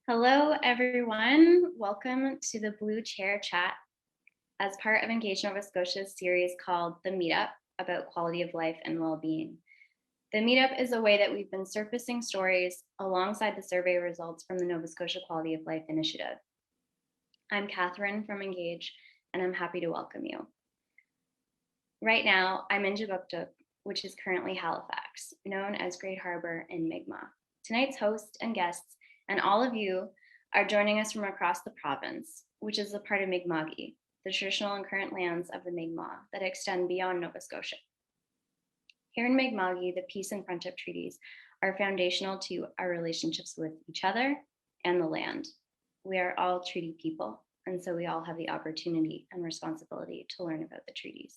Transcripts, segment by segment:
Hello, everyone. Welcome to the Blue Chair Chat as part of Engage Nova Scotia's series called The Meetup about quality of life and well-being. The Meetup is a way that we've been surfacing stories alongside the survey results from the Nova Scotia Quality of Life Initiative. I'm Catherine from Engage, and I'm happy to welcome you. Right now, I'm in Jabuktuk, which is currently Halifax, known as Great Harbour in Mi'kmaq. Tonight's host and guests and all of you are joining us from across the province, which is a part of Mi'kma'ki, the traditional and current lands of the Mi'kmaq that extend beyond Nova Scotia. Here in Mi'kma'ki, the peace and friendship treaties are foundational to our relationships with each other and the land. We are all treaty people, and so we all have the opportunity and responsibility to learn about the treaties.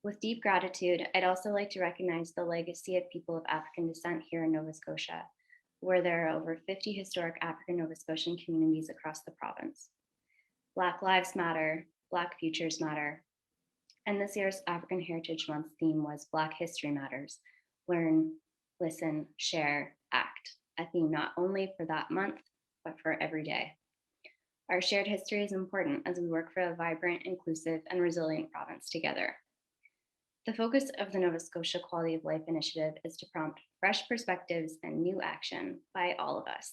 With deep gratitude, I'd also like to recognize the legacy of people of African descent here in Nova Scotia, where there are over 50 historic African Nova Scotian communities across the province. Black Lives Matter, Black Futures Matter, and this year's African Heritage Month theme was Black History Matters, learn, listen, share, act, a theme not only for that month, but for every day. Our shared history is important as we work for a vibrant, inclusive, and resilient province together. The focus of the Nova Scotia Quality of Life Initiative is to prompt fresh perspectives and new action by all of us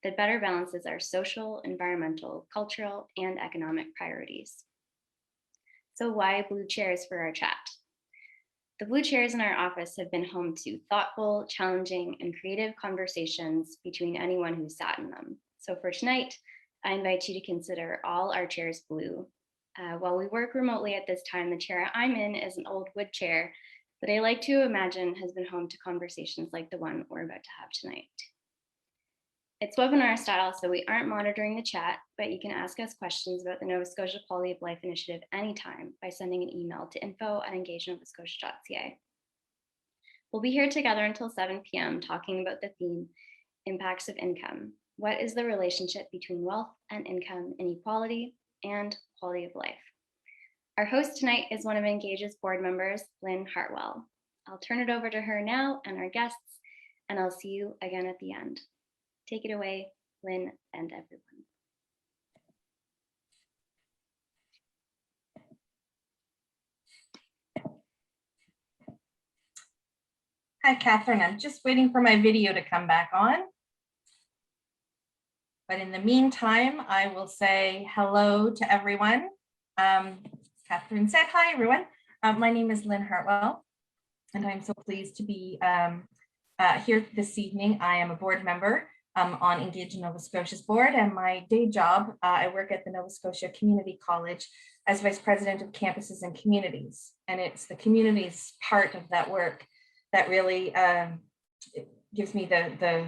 that better balances our social, environmental, cultural, and economic priorities. So why blue chairs for our chat? The blue chairs in our office have been home to thoughtful, challenging, and creative conversations between anyone who sat in them. So for tonight, I invite you to consider all our chairs blue. While we work remotely at this time, the chair I'm in is an old wood chair that I like to imagine has been home to conversations like the one we're about to have tonight. It's webinar style, so we aren't monitoring the chat, but you can ask us questions about the Nova Scotia Quality of Life Initiative anytime by sending an email to info@engagenovascotia.ca. We'll be here together until 7 p.m. talking about the theme, impacts of income. What is the relationship between wealth and income inequality and quality of life? Our host tonight is one of Engage's board members, Lynn Hartwell. I'll turn it over to her now and our guests, and I'll see you again at the end. Take it away, Lynn and everyone. Hi, Catherine. I'm just waiting for my video to come back on. But in the meantime, I will say hello to everyone. Catherine said, hi, everyone. My name is Lynn Hartwell, and I'm so pleased to be here this evening. I am a board member on Engage Nova Scotia's board, and my day job, I work at the Nova Scotia Community College as Vice President of Campuses and Communities. And it's the communities part of that work that really gives me the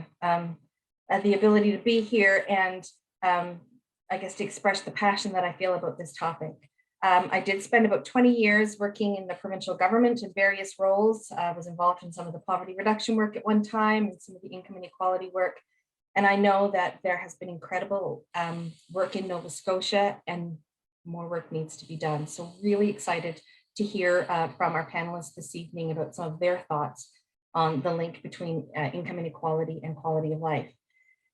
ability to be here and I guess to express the passion that I feel about this topic. I did spend about 20 years working in the provincial government in various roles. I was involved in some of the poverty reduction work at one time and some of the income inequality work. And I know that there has been incredible work in Nova Scotia and more work needs to be done. So really excited to hear from our panelists this evening about some of their thoughts on the link between income inequality and quality of life.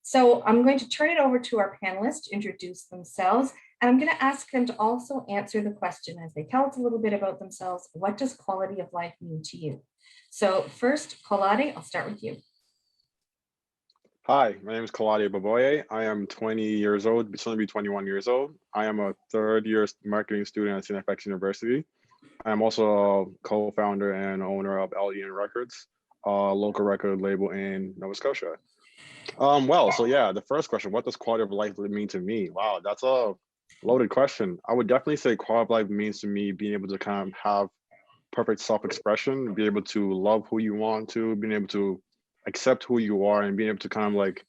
So I'm going to turn it over to our panelists to introduce themselves, and I'm going to ask them to also answer the question as they tell us a little bit about themselves. What does quality of life mean to you? So first, Kolade, I'll start with you. Hi, my name is Kolade Baboye. I am 20 years old, soon to be 21 years old. I am a third-year marketing student at CNFX University. I am also a co-founder and owner of LEN Records, a local record label in Nova Scotia. So yeah, the first question, what does quality of life mean to me? Wow, that's a loaded question. I would definitely say quality of life means to me being able to kind of have perfect self-expression, be able to love who you want to, being able to accept who you are, and being able to kind of like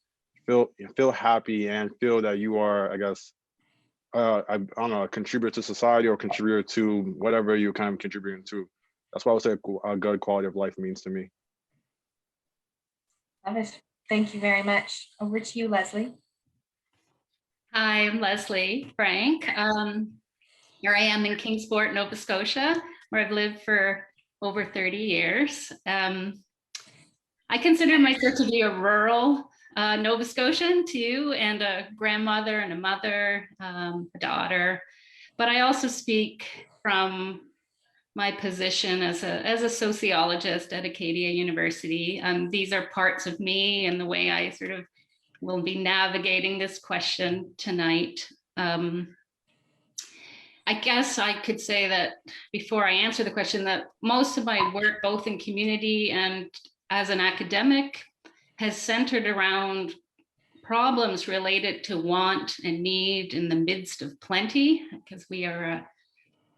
feel happy and feel that you are, I guess, I don't know, a contributor to society or contributor to whatever you're kind of contributing to. That's what I would say a good quality of life means to me. Love it. Thank you very much. Over to you, Leslie. Hi, I'm Leslie Frank. Here I am in Kingsport, Nova Scotia, where I've lived for over 30 years. I consider myself to be a rural Nova Scotian too, and a grandmother and a mother, a daughter. But I also speak from my position as a sociologist at Acadia University. These are parts of me and the way I sort of will be navigating this question tonight. I guess I could say that before I answer the question, that most of my work, both in community and as an academic, has centered around problems related to want and need in the midst of plenty, because we are a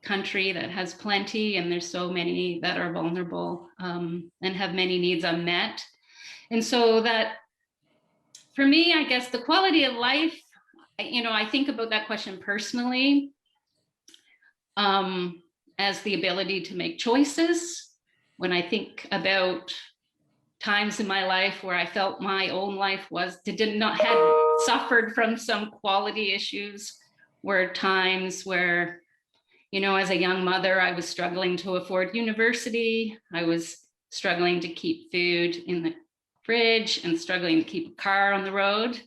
country that has plenty and there's so many that are vulnerable and have many needs unmet. And so that, for me, I guess the quality of life, I think about that question personally as the ability to make choices. When I think about times in my life where I felt my own life had suffered from some quality issues, were times where, as a young mother, I was struggling to afford university. I was struggling to keep food in the fridge and struggling to keep a car on the road.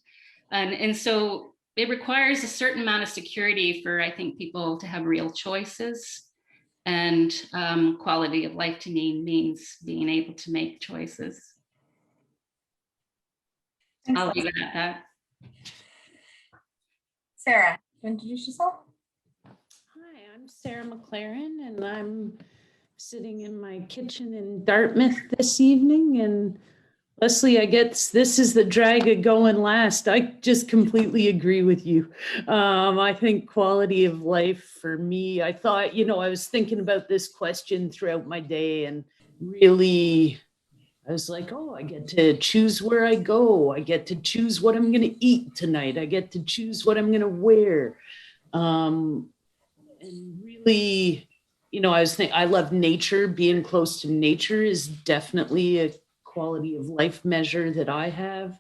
And so it requires a certain amount of security for, I think, people to have real choices. And quality of life to me means being able to make choices. Thanks, I'll Leslie. leave it at that. Sarah, you introduce yourself? Hi, I'm Sarah McLaren, and I'm sitting in my kitchen in Dartmouth this evening. And Leslie, I guess this is the drag of going last. I just completely agree with you. I think quality of life for me, I thought, I was thinking about this question throughout my day, and really, I was like, oh, I get to choose where I go. I get to choose what I'm going to eat tonight. I get to choose what I'm going to wear. And really, I love nature. Being close to nature is definitely a quality of life measure that I have.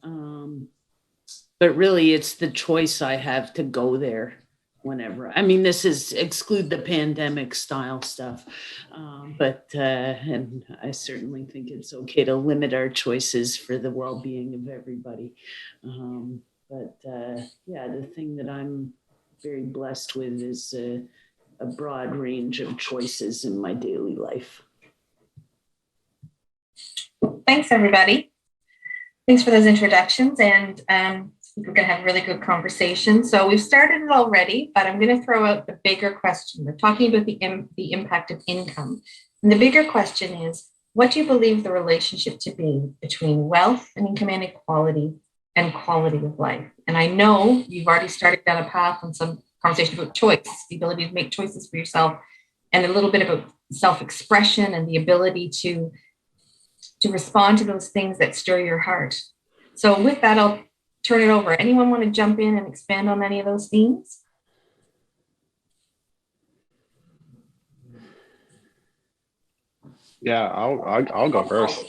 But really, it's the choice I have to go there whenever. I mean, this is exclude the pandemic style stuff. And I certainly think it's okay to limit our choices for the well-being of everybody. The thing that I'm very blessed with is a broad range of choices in my daily life. Thanks, everybody. Thanks for those introductions, and we're going to have a really good conversation. So we've started it already, but I'm going to throw out the bigger question. We're talking about the impact of income. And the bigger question is, what do you believe the relationship to be between wealth and income inequality and quality of life? And I know you've already started down a path on some conversation about choice, the ability to make choices for yourself, and a little bit about self-expression and the ability to respond to those things that stir your heart. So with that, I'll turn it over. Anyone want to jump in and expand on any of those themes? Yeah, I'll go first.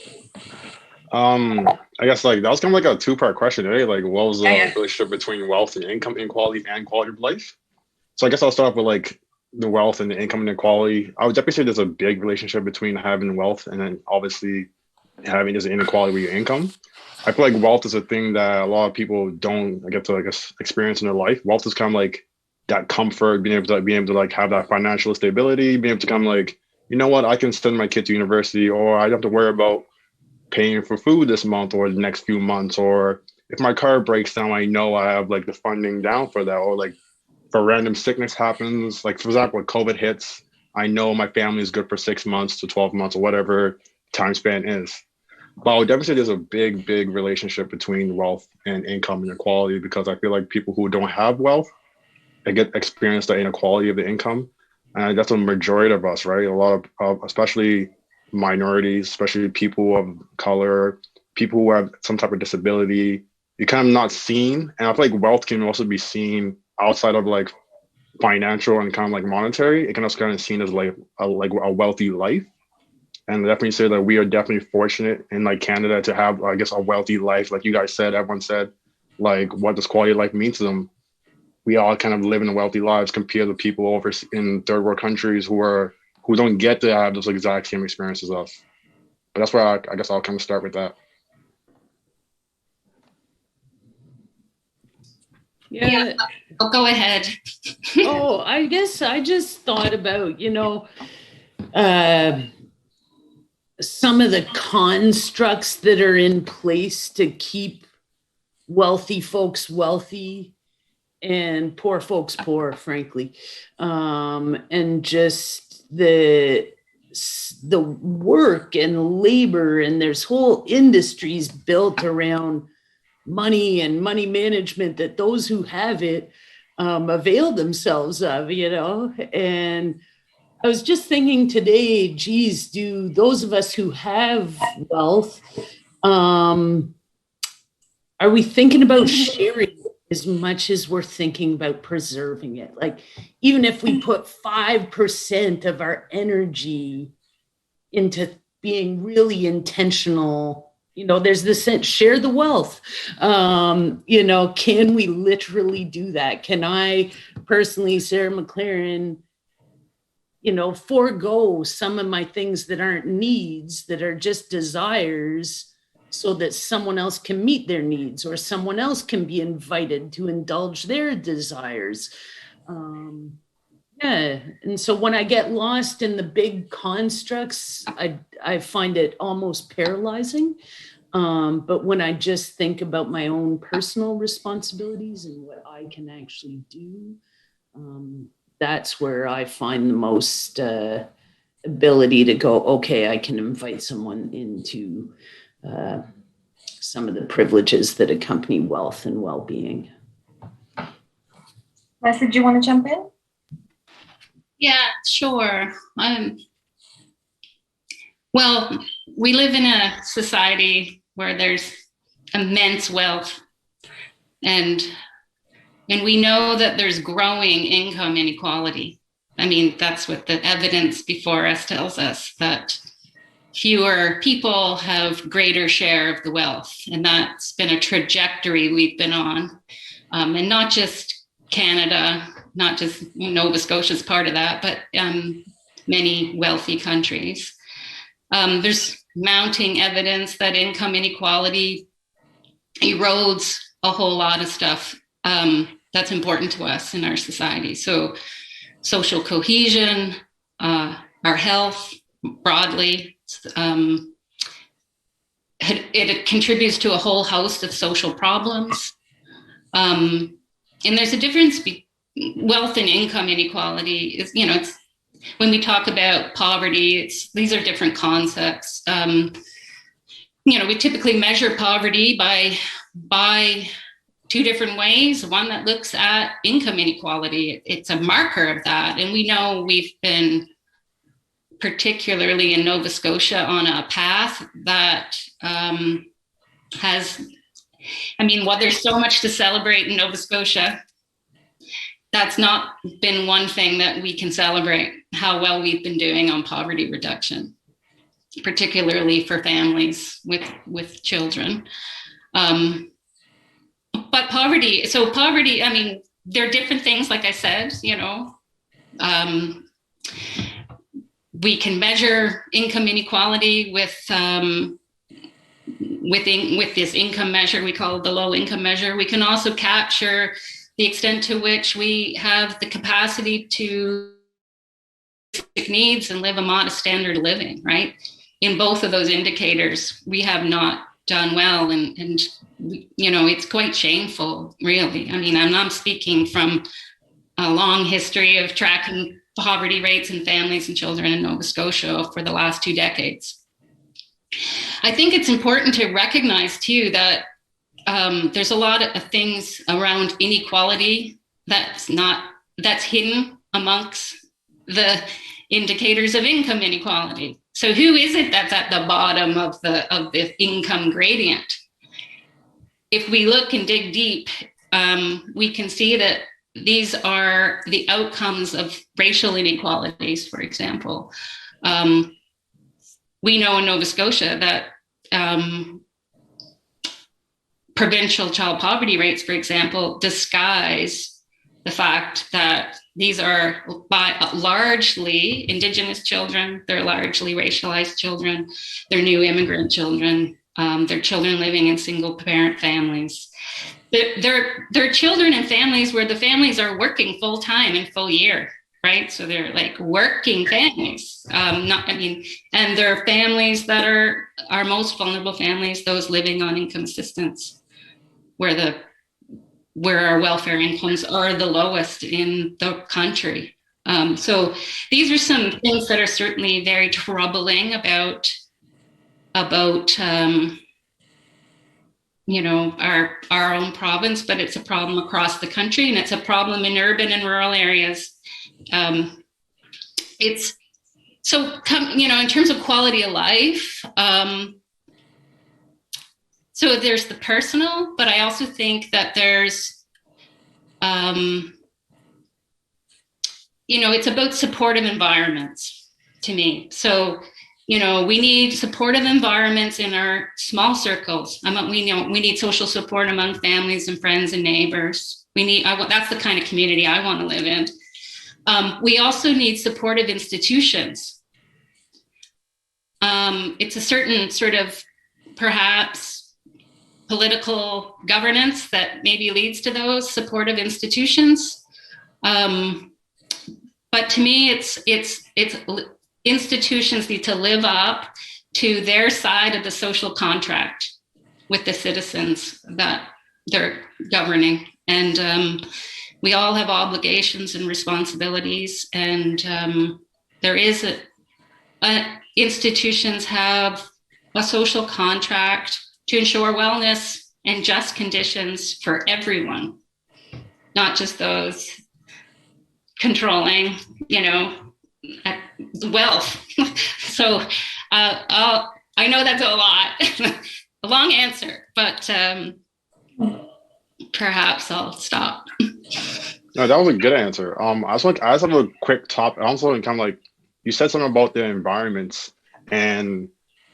I guess that was kind of like a two-part question, right? Like, what was the relationship between wealth and income inequality and quality of life? So I guess I'll start off with like the wealth and the income inequality. I would definitely say there's a big relationship between having wealth and then obviously having this inequality with your income. I feel like wealth is a thing that a lot of people don't get to experience in their life. Wealth is kind of like that comfort, being able to have that financial stability, being able to kind of like, you know what, I can send my kid to university, or I don't have to worry about paying for food this month or the next few months, or if my car breaks down, I know I have like the funding down for that, or like if a random sickness happens, like for example, when COVID hits, I know my family is good for 6 months to 12 months or whatever time span is. But I would definitely say there's a big relationship between wealth and income inequality, because I feel like people who don't have wealth, they get experience the inequality of the income. And that's a majority of us, right? A lot of especially minorities, especially people of color, people who have some type of disability, you're kind of not seen. And I feel like wealth can also be seen outside of like financial and kind of like monetary. It can also kind of seen as like a wealthy life. And definitely say that we are definitely fortunate in like Canada to have, I guess, a wealthy life. Like you guys said, everyone said, like, what does quality of life mean to them? We all kind of live in wealthy lives compared to people over in third world countries who don't get to have those exact same experiences as us. But that's where I guess I'll kind of start with that. Yeah. Oh, go ahead. Oh, I guess I just thought about, uh, some of the constructs that are in place to keep wealthy folks wealthy and poor folks poor, frankly. And just the work and labor, and there's whole industries built around money and money management that those who have it avail themselves of, and I was just thinking today, geez, do those of us who have wealth, are we thinking about sharing as much as we're thinking about preserving it? Like, even if we put 5% of our energy into being really intentional, there's this sense, share the wealth. Can we literally do that? Can I personally, Sarah McLaren, forego some of my things that aren't needs, that are just desires, so that someone else can meet their needs, or someone else can be invited to indulge their desires. And so when I get lost in the big constructs, I find it almost paralyzing. But when I just think about my own personal responsibilities and what I can actually do, that's where I find the most ability to go, okay, I can invite someone into some of the privileges that accompany wealth and well-being. Leslie, do you want to jump in? Yeah, sure. Well, we live in a society where there's immense wealth, and we know that there's growing income inequality. I mean, that's what the evidence before us tells us, that fewer people have greater share of the wealth. And that's been a trajectory we've been on. And not just Canada, not just Nova Scotia is part of that, but many wealthy countries. There's mounting evidence that income inequality erodes a whole lot of stuff that's important to us in our society. So social cohesion, our health broadly, it contributes to a whole host of social problems. And there's a difference wealth and income inequality is, it's, when we talk about poverty, these are different concepts. We typically measure poverty by two different ways. One that looks at income inequality. It's a marker of that. And we know we've been, particularly in Nova Scotia, on a path that while there's so much to celebrate in Nova Scotia, that's not been one thing that we can celebrate, how well we've been doing on poverty reduction, particularly for families with children. But poverty, there are different things, like I said, we can measure income inequality with this income measure we call the low income measure. We can also capture the extent to which we have the capacity to needs and live a modest standard of living, right? In both of those indicators, we have not done well, and it's quite shameful, really. I'm speaking from a long history of tracking poverty rates in families and children in Nova Scotia for the last 2 decades. I think it's important to recognize too that there's a lot of things around inequality that's hidden amongst the indicators of income inequality. So who is it that's at the bottom of the income gradient? If we look and dig deep, we can see that these are the outcomes of racial inequalities, for example. We know in Nova Scotia that provincial child poverty rates, for example, disguise the fact that these are largely Indigenous children, they're largely racialized children, they're new immigrant children, their children living in single parent families. They're children and families where the families are working full time and full year, right? So they're like working families, and they're families that are our most vulnerable families, those living on income assistance, where our welfare incomes are the lowest in the country. So these are some things that are certainly very troubling about our own province, but it's a problem across the country, and it's a problem in urban and rural areas. It's so, in terms of quality of life, so there's the personal, but I also think that there's, it's about supportive environments to me. So, we need supportive environments in our small circles. We need social support among families and friends and neighbors. That's the kind of community I want to live in. We also need supportive institutions. It's a certain sort of perhaps political governance that maybe leads to those supportive institutions. But to me, it's institutions need to live up to their side of the social contract with the citizens that they're governing. And we all have obligations and responsibilities. And institutions have a social contract to ensure wellness and just conditions for everyone, not just those controlling, wealth. So I know that's a lot, a long answer, but perhaps I'll stop. No, that was a good answer. I just have a quick topic. Also, kind of like you said something about the environments, and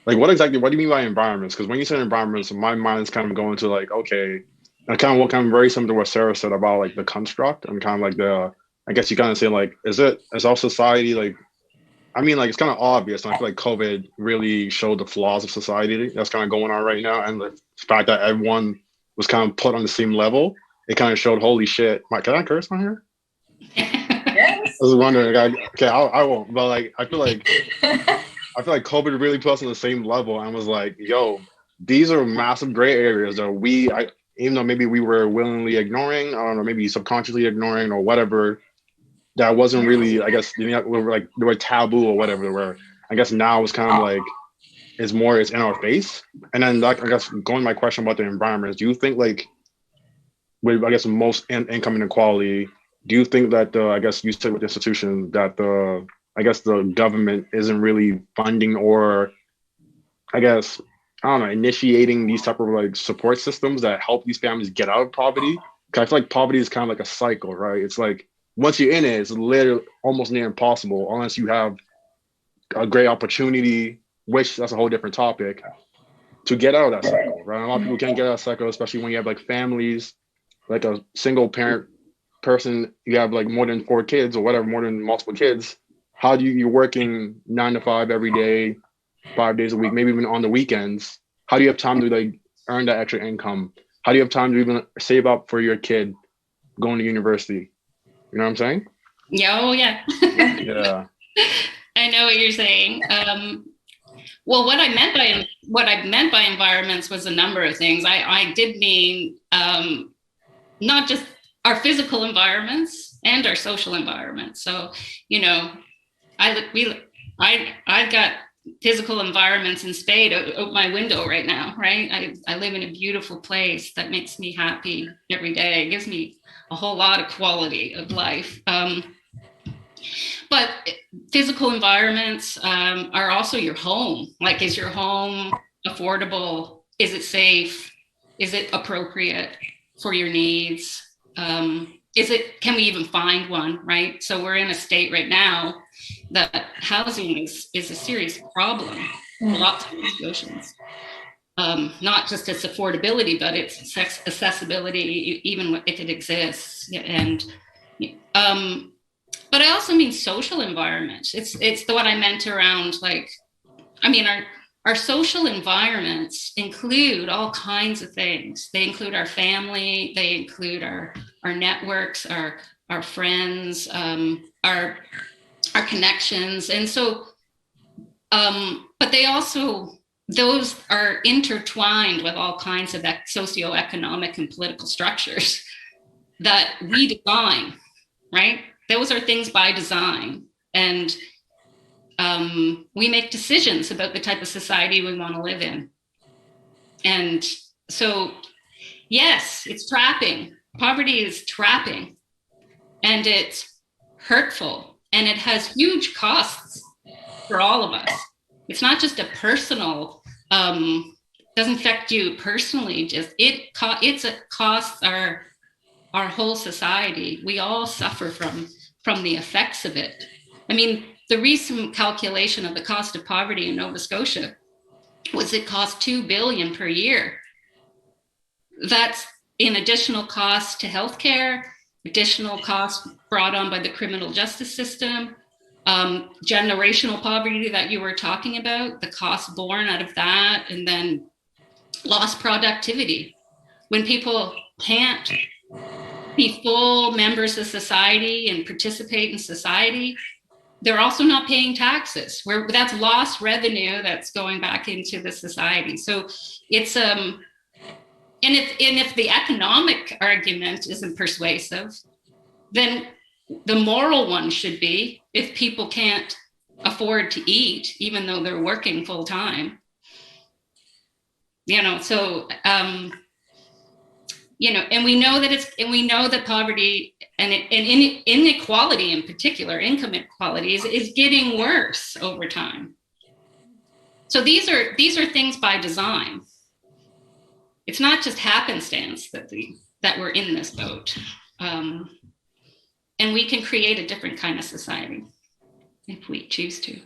like what do you mean by environments? Because when you said environments, my mind is kind of going to like, okay, and kind of what kind of very similar to what Sarah said about like the construct and kind of like I guess you kind of say like, is all society like, I mean, like it's kind of obvious, and I feel like COVID really showed the flaws of society that's kind of going on right now, and the fact that everyone was kind of put on the same level, it kind of showed, holy shit. Can I curse on here? Yes. I was wondering, I won't, but like I feel like COVID really put us on the same level and was like, yo, these are massive gray areas that even though maybe we were willingly ignoring, I don't know, maybe subconsciously ignoring or whatever, that wasn't really, I guess, they were taboo or whatever, where I guess now it's kind of like, it's in our face. And then like, I guess going to my question about the environment, do you think like, with, I guess, most income inequality, do you think that I guess you said with the institution that the government isn't really funding or, I guess, I don't know, initiating these type of like support systems that help these families get out of poverty? Because I feel like poverty is kind of like a cycle, right? It's like once you're in it, it's literally almost near impossible unless you have a great opportunity, which that's a whole different topic, to get out of that cycle, right? A lot of people can't get out of that cycle, especially when you have like families, like a single parent person, you have like more than 4 kids or whatever, more than multiple kids. How do you're working 9 to 5 every day, 5 days a week, maybe even on the weekends? How do you have time to like earn that extra income? How do you have time to even save up for your kid going to university? You know what I'm saying? Yeah. Oh, yeah. Yeah. I know what you're saying. Well, what I meant by environments was a number of things. I did mean not just our physical environments and our social environments. So, I've got physical environments in spade out my window right now, right? I live in a beautiful place that makes me happy every day. It gives me a whole lot of quality of life. But physical environments are also your home. Like, is your home affordable? Is it safe? Is it appropriate for your needs? Can we even find one, right? So we're in a state right now that housing is a serious problem for lots of Nova Scotians. Not just its affordability, but its accessibility, even if it exists. And but I also mean social environments. It's what I meant around, like, I mean, our social environments include all kinds of things. They include our family, they include our networks, our friends, our connections. And so, but they also, those are intertwined with all kinds of socioeconomic and political structures that we design, right? Those are things by design. And we make decisions about the type of society we want to live in. And so, yes, it's trapping. Poverty is trapping, and it's hurtful, and it has huge costs for all of us. It's not just a personal, doesn't affect you personally, just it costs our whole society. We all suffer from the effects of it. I mean, the recent calculation of the cost of poverty in Nova Scotia was it cost $2 billion per year. That's in additional costs to healthcare, additional costs brought on by the criminal justice system, generational poverty that you were talking about, the cost borne out of that, and then lost productivity. When people can't be full members of society and participate in society, they're also not paying taxes. That's lost revenue that's going back into the society. So it's and if the economic argument isn't persuasive, then the moral one should be, if people can't afford to eat, even though they're working full time, so and we know that poverty and inequality in particular, income inequality is getting worse over time. So these are things by design. It's not just happenstance that we're in this boat. And we can create a different kind of society if we choose to.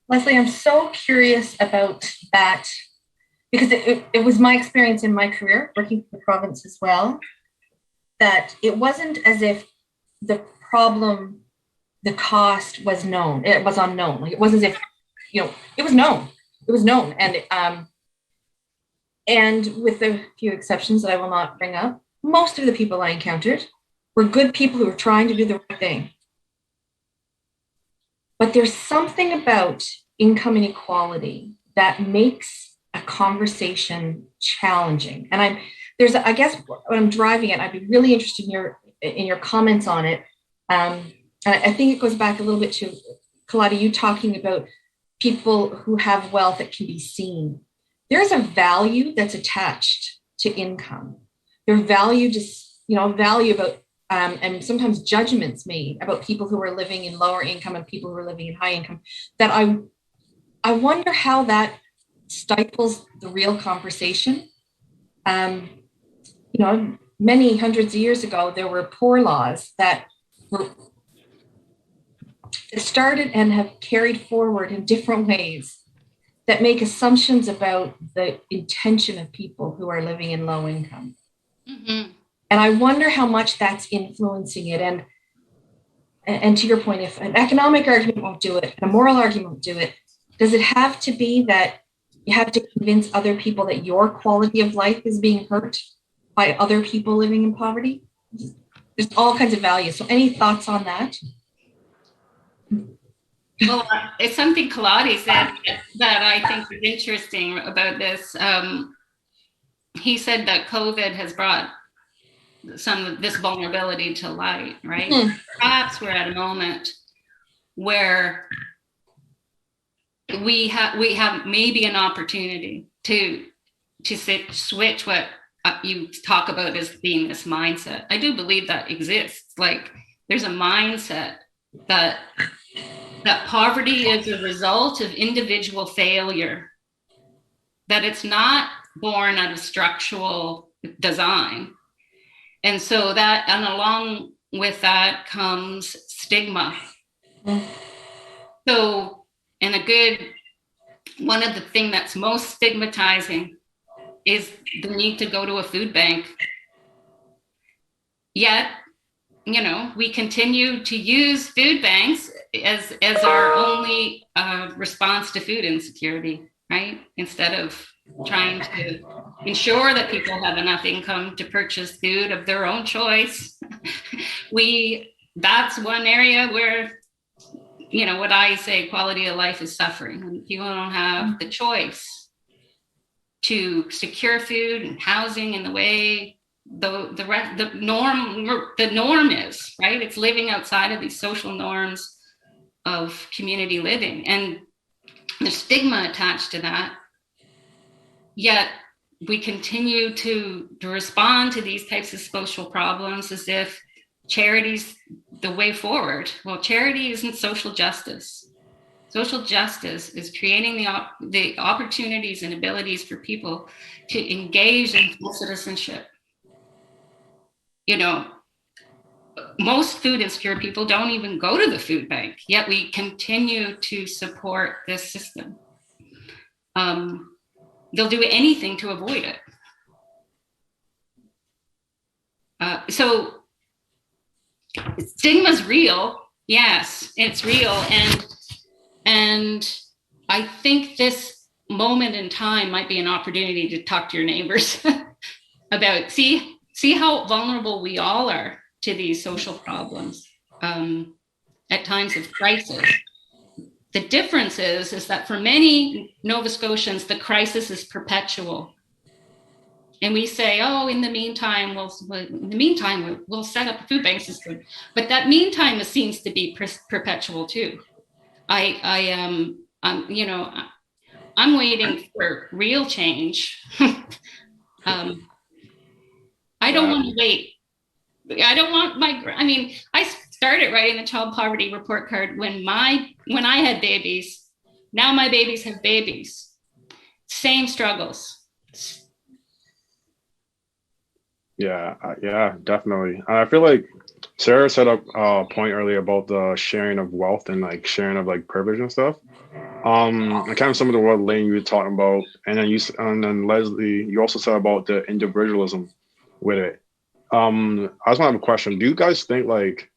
Leslie, I'm so curious about that, because it was my experience in my career working for the province as well, that it wasn't as if the problem, the cost was known. It was unknown. Like, it wasn't as if, it was known. It was known. And with a few exceptions that I will not bring up, most of the people I encountered were good people who were trying to do the right thing. But there's something about income inequality that makes a conversation challenging. And I guess when I'm driving at, I'd be really interested in your comments on it. And I think it goes back a little bit to, Kaladi, you talking about people who have wealth that can be seen. There's a value that's attached to income. There's value about, and sometimes judgments made about people who are living in lower income and people who are living in high income, that I wonder how that stifles the real conversation. Many hundreds of years ago, there were poor laws that started and have carried forward in different ways that make assumptions about the intention of people who are living in low income. Mm-hmm. And I wonder how much that's influencing it. And to your point, if an economic argument won't do it, and a moral argument won't do it, does it have to be that you have to convince other people that your quality of life is being hurt by other people living in poverty? There's all kinds of values. So any thoughts on that? Well, it's something Kaladi said that I think is interesting about this. He said that COVID has brought some of this vulnerability to light, right? Mm-hmm. Perhaps we're at a moment where we have maybe an opportunity to switch what you talk about as being this mindset. I do believe that exists. Like, there's a mindset that poverty is a result of individual failure, that it's not born out of structural design. And so that, and along with that comes stigma. Mm-hmm. So, one of the things that's most stigmatizing is the need to go to a food bank. Yet, we continue to use food banks as our only response to food insecurity, right? Instead of trying to ensure that people have enough income to purchase food of their own choice. That's one area where, you know, what I say, quality of life is suffering. When people don't have the choice to secure food and housing in the way the norm is, right? It's living outside of these social norms of community living, and there's stigma attached to that. Yet we continue to respond to these types of social problems as if charity's the way forward. Well, charity isn't social justice. Social justice is creating the opportunities and abilities for people to engage in full citizenship. You know, most food insecure people don't even go to the food bank, yet we continue to support this system. They'll do anything to avoid it. So stigma's real. Yes, it's real. And I think this moment in time might be an opportunity to talk to your neighbors about, see how vulnerable we all are to these social problems at times of crisis. The difference is that for many Nova Scotians, the crisis is perpetual. And we say, oh, in the meantime, we'll set up a food bank system. But that meantime seems to be perpetual too. I'm waiting for real change. I don't want to wait. I don't want I started writing the child poverty report card when I had babies. Now my babies have babies. Same struggles. Yeah, definitely. And I feel like Sarah set up a point earlier about the sharing of wealth and like sharing of like privilege and stuff. And kind of some of the what Lane you were talking about, and then Leslie, you also said about the individualism with it. I just want to have a question. Do you guys think like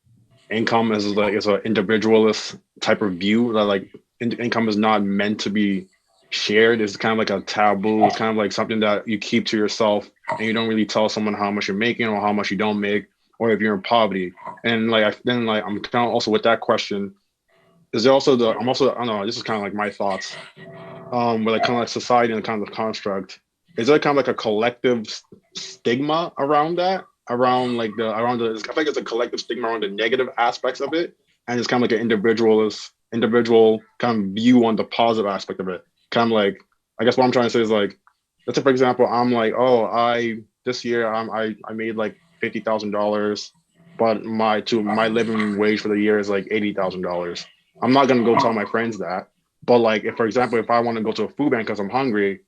income is an individualist type of view, that like income is not meant to be shared? It's kind of like a taboo. It's kind of like something that you keep to yourself, and you don't really tell someone how much you're making or how much you don't make, or if you're in poverty. And I'm kind of also with that question. Is there also I don't know, this is kind of like my thoughts. With like kind of like society and kind of the construct. Is there kind of like a collective stigma around that? I feel like it's a collective stigma around the negative aspects of it, and it's kind of like an individual kind of view on the positive aspect of it. Kind of like, I guess what I'm trying to say is like, let's say for example, I'm like, this year I made like $50,000, but my living wage for the year is like $80,000. I'm not gonna go tell my friends that, but like if for example, if I want to go to a food bank because I'm hungry,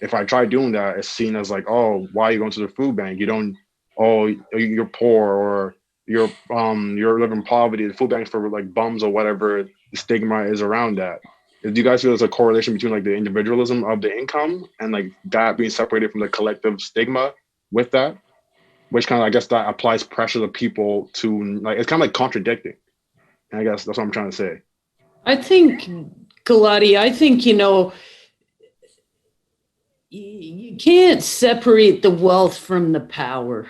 if I try doing that, it's seen as like, oh, why are you going to the food bank? You don't. Oh, you're poor, or you're living in poverty. The food banks for like bums or whatever the stigma is around that. Do you guys feel there's a correlation between like the individualism of the income and like that being separated from the collective stigma with that, which kind of, I guess that applies pressure to people to like, it's kind of like contradicting. And I guess that's what I'm trying to say. I think, Galati, you can't separate the wealth from the power,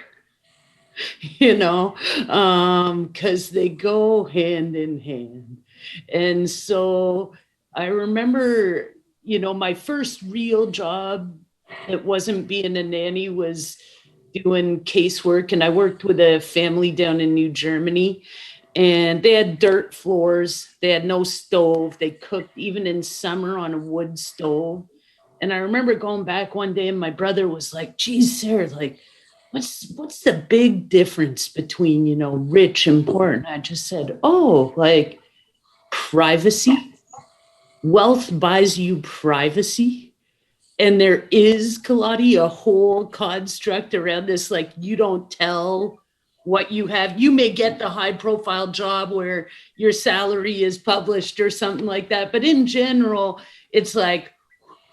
because they go hand in hand. And so I remember, my first real job that wasn't being a nanny was doing casework. And I worked with a family down in New Germany, and they had dirt floors. They had no stove. They cooked even in summer on a wood stove. And I remember going back one day and my brother was like, geez, Sarah, like, what's the big difference between, rich and poor? And I just said, like privacy. Wealth buys you privacy. And there is, Kaladi, a whole construct around this, like you don't tell what you have. You may get the high profile job where your salary is published or something like that. But in general, it's like,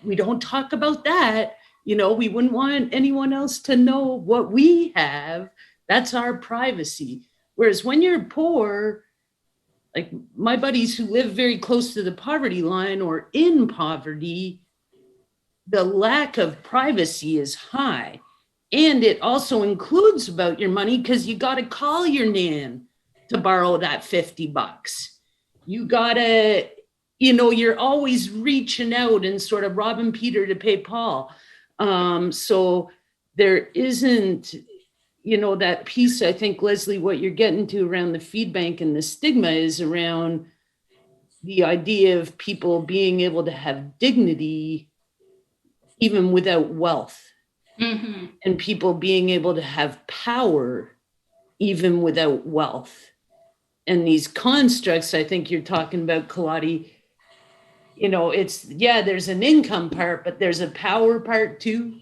we don't talk about that. We wouldn't want anyone else to know what we have. That's our privacy. Whereas when you're poor, Like my buddies who live very close to the poverty line or in poverty, the lack of privacy is high. And it also includes about your money because you got to call your nan to borrow that $50. You got to, you're always reaching out and sort of robbing Peter to pay Paul. So there isn't, that piece, I think, Leslie, what you're getting to around the feed bank and the stigma is around the idea of people being able to have dignity even without wealth. Mm-hmm. And people being able to have power even without wealth. And these constructs, I think you're talking about, Kaladi, it's, there's an income part, but there's a power part too.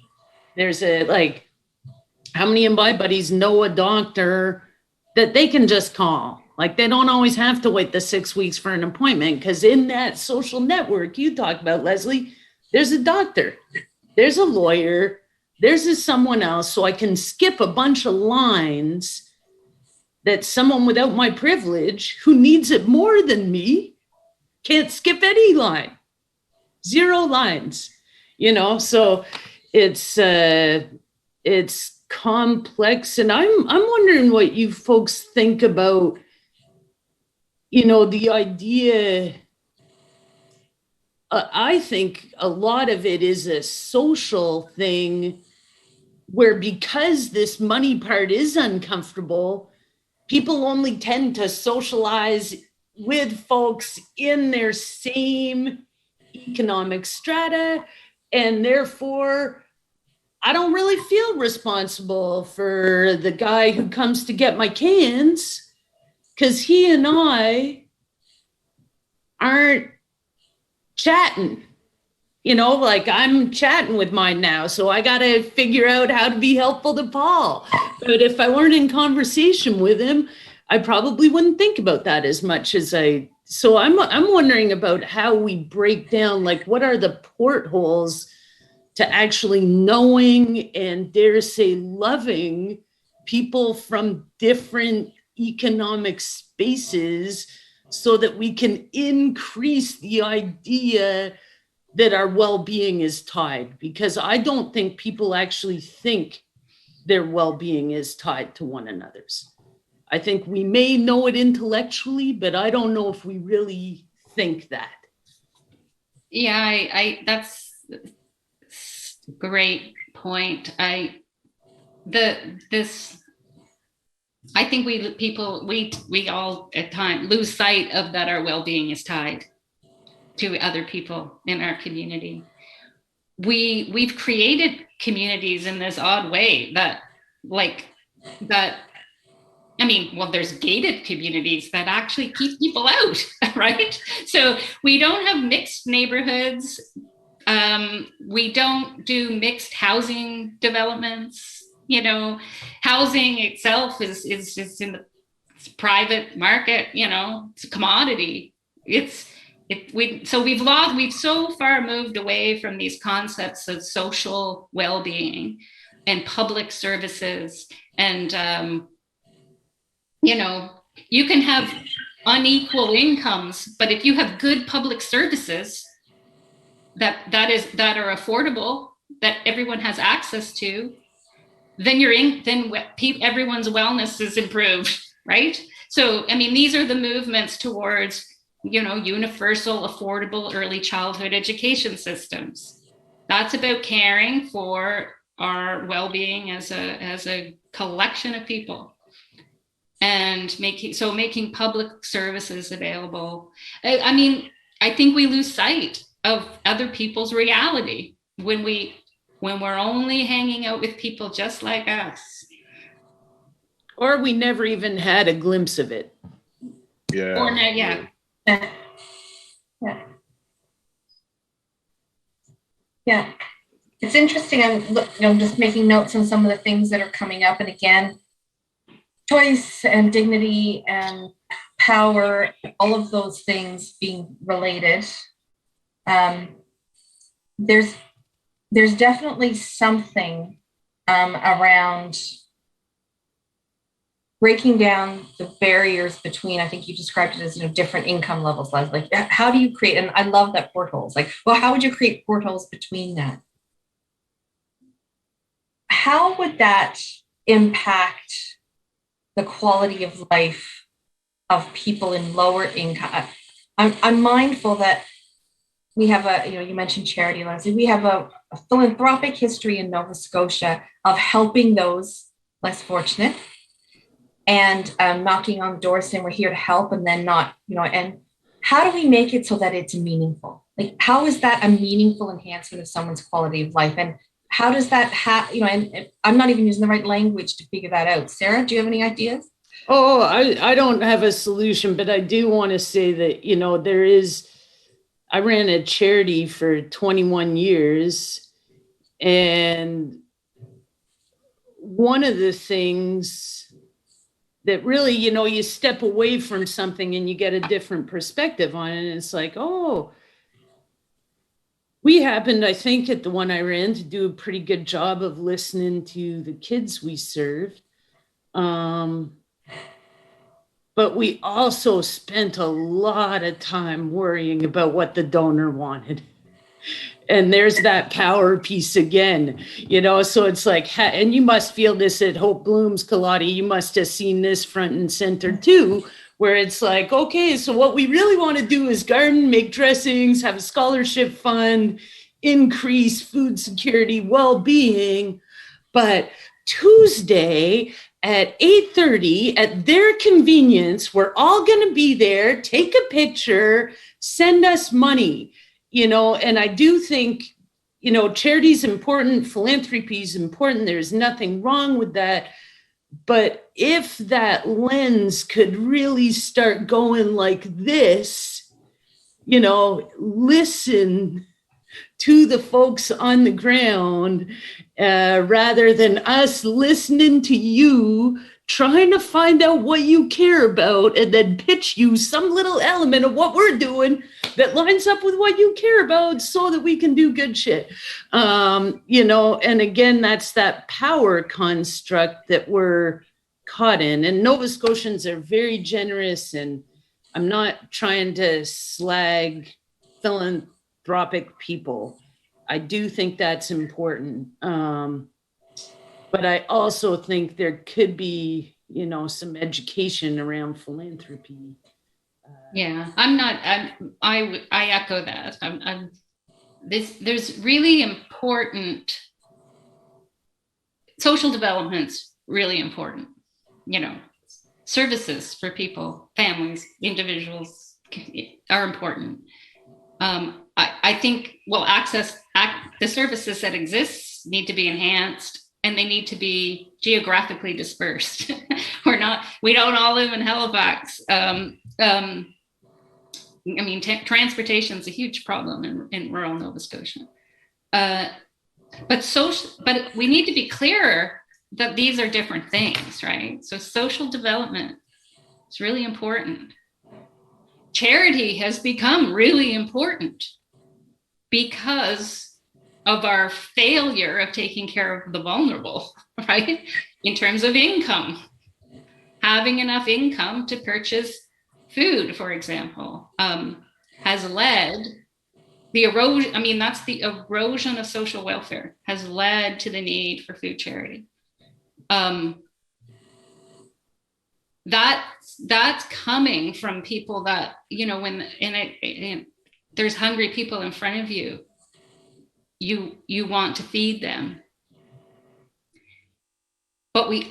There's how many of my buddies know a doctor that they can just call? Like they don't always have to wait the 6 weeks for an appointment, because in that social network you talk about, Leslie, there's a doctor, there's a lawyer, there's someone else, so I can skip a bunch of lines that someone without my privilege who needs it more than me can't skip any line. 0 lines, so it's complex. And I'm wondering what you folks think about, the idea. I think a lot of it is a social thing where, because this money part is uncomfortable, people only tend to socialize with folks in their same economic strata. And therefore, I don't really feel responsible for the guy who comes to get my cans, because he and I aren't chatting. I'm chatting with mine now, so I got to figure out how to be helpful to Paul. But if I weren't in conversation with him, I probably wouldn't think about that as much as so I'm wondering about how we break down, what are the portholes to actually knowing and, dare say, loving people from different economic spaces, so that we can increase the idea that our well-being is tied. Because I don't think people actually think their well-being is tied to one another's. I think we may know it intellectually, but I don't know if we really think that. Yeah, I that's a great point. I think we all at times lose sight of that our well-being is tied to other people in our community. We've created communities in this odd way there's gated communities that actually keep people out, right? So we don't have mixed neighborhoods. We don't do mixed housing developments. Housing itself is just in the private market. It's a commodity. We've so far moved away from these concepts of social well-being and public services. And you can have unequal incomes, but if you have good public services that are affordable, that everyone has access to, then everyone's wellness is improved, right? So, these are the movements towards, universal, affordable early childhood education systems. That's about caring for our well-being as a collection of people, and making public services available. I think we lose sight of other people's reality when we're only hanging out with people just like us. Or we never even had a glimpse of it. Yeah. Or no, yeah. Yeah. It's interesting. I'm just making notes on some of the things that are coming up. And again, choice and dignity and power, all of those things being related. There's definitely something around breaking down the barriers between, I think you described it as, different income levels. Like, how do you create, and I love that portholes, like, well, how would you create portholes between that? How would that impact the quality of life of people in lower income? I'm mindful that we have you mentioned charity, Leslie. We have a philanthropic history in Nova Scotia of helping those less fortunate and knocking on doors saying we're here to help, and then not, and how do we make it so that it's meaningful? Like, how is that a meaningful enhancement of someone's quality of life? And how does that and I'm not even using the right language to figure that out. Sarah, do you have any ideas? Oh, I don't have a solution, but I do want to say that, I ran a charity for 21 years. And one of the things that really, you step away from something and you get a different perspective on it. And it's like, oh, we happened, I think, at the one I ran to do a pretty good job of listening to the kids we served. But we also spent a lot of time worrying about what the donor wanted. And there's that power piece again, so it's like, and you must feel this at Hope Bloom's, Kaladi. You must have seen this front and center too, where it's like, okay, so what we really want to do is garden, make dressings, have a scholarship fund, increase food security, well-being. But Tuesday at 8:30 at their convenience, we're all going to be there, take a picture, send us money, and I do think, charity is important, philanthropy is important. There's nothing wrong with that. But if that lens could really start going like this, listen to the folks on the ground, rather than us listening to you, trying to find out what you care about, and then pitch you some little element of what we're doing that lines up with what you care about so that we can do good shit. And again, that's that power construct that we're caught in. And Nova Scotians are very generous, and I'm not trying to slag philanthropic people. I do think that's important. But I also think there could be, some education around philanthropy. Yeah, I echo that. There's really important social development's really important. Services for people, families, individuals are important. I think, the services that exist need to be enhanced, and they need to be geographically dispersed. We don't all live in Halifax. Transportation is a huge problem in rural Nova Scotia. But we need to be clearer that these are different things, right? So social development is really important. Charity has become really important because of our failure of taking care of the vulnerable, right? In terms of income, having enough income to purchase food, for example, has led the erosion. That's the erosion of social welfare has led to the need for food charity. That's coming from people that, when there's hungry people in front of you, you want to feed them. But we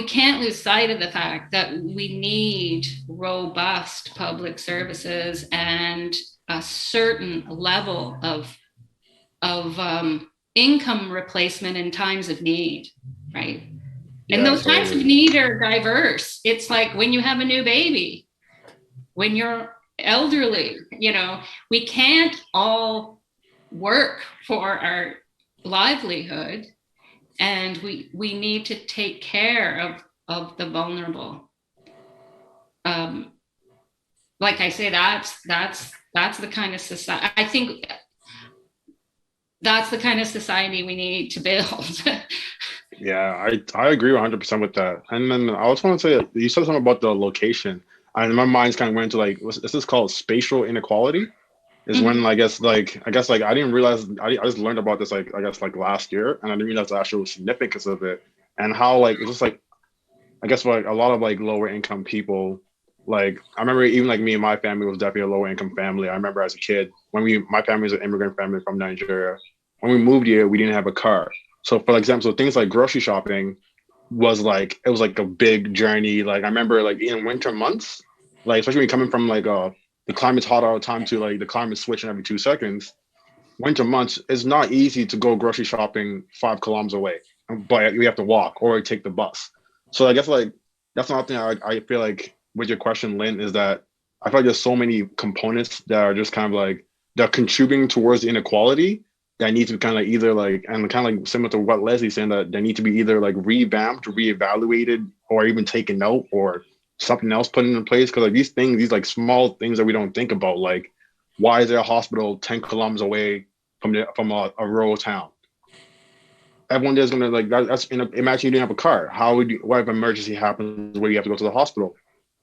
can't lose sight of the fact that we need robust public services and a certain level of income replacement in times of need, right? And those times of need are diverse. It's like when you have a new baby, when you're elderly, we can't all work for our livelihood, and we need to take care of the vulnerable. Like I say, that's the kind of society, I think that's the kind of society we need to build. Yeah, I agree 100% with that. And then I also want to say you said something about the location. And my mind's kind of went into like, this is called spatial inequality. Is Mhm. when I guess like I didn't realize I just learned about this like I guess like last year, and I didn't realize the actual significance of it and how like it's just like I guess like a lot of like lower income people, like I remember even like me and my family was definitely a lower income family. I remember as a kid when my family was an immigrant family from Nigeria. When we moved here, we didn't have a car. So for example, so things like grocery shopping was like it was like a big journey. Like I remember like in winter months, like especially when you're coming from like the climate's hot all the time to like the climate switching every 2 seconds. Winter months, it's not easy to go grocery shopping 5 kilometers away, but you have to walk or take the bus. So I guess like that's another thing I feel like with your question, Lynn, is that I feel like there's so many components that are just kind of like they're contributing towards the inequality that need to be kind of like either like and kind of like similar to what Leslie's saying that they need to be either like revamped, reevaluated, or even taken out or something else put in place. Because like these things, these like small things that we don't think about, like why is there a hospital 10 kilometers away from a rural town? Everyone there's gonna like that's imagine you didn't have a car. How would you what if an emergency happens where you have to go to the hospital?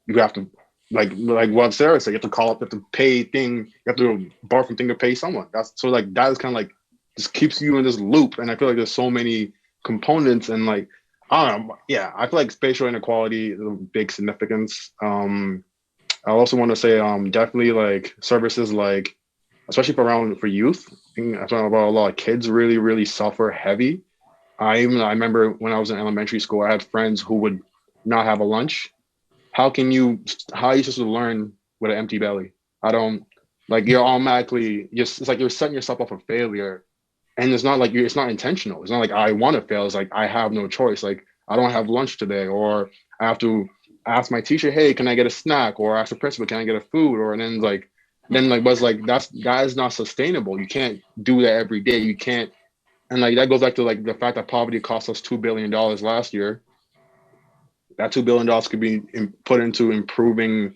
You have to like what Sarah said, you have to call up, you have to pay thing, you have to borrow from thing to pay someone. That's so like that is kind of like just keeps you in this loop. And I feel like there's so many components and like I don't know. Yeah, I feel like spatial inequality is a big significance. I also want to say definitely like services like especially for youth. I think I'm talking about a lot of kids really, really suffer heavy. I remember when I was in elementary school, I had friends who would not have a lunch. How are you supposed to learn with an empty belly? I don't like you're automatically just it's like you're setting yourself up for failure. And it's not like it's not intentional. It's not like I want to fail. It's like I have no choice. Like I don't have lunch today, or I have to ask my teacher, hey, can I get a snack? Or ask the principal, can I get a food? Or then like was like that is not sustainable. You can't do that every day. You can't and like that goes back to like the fact that poverty cost us $2 billion last year. That $2 billion could be put into improving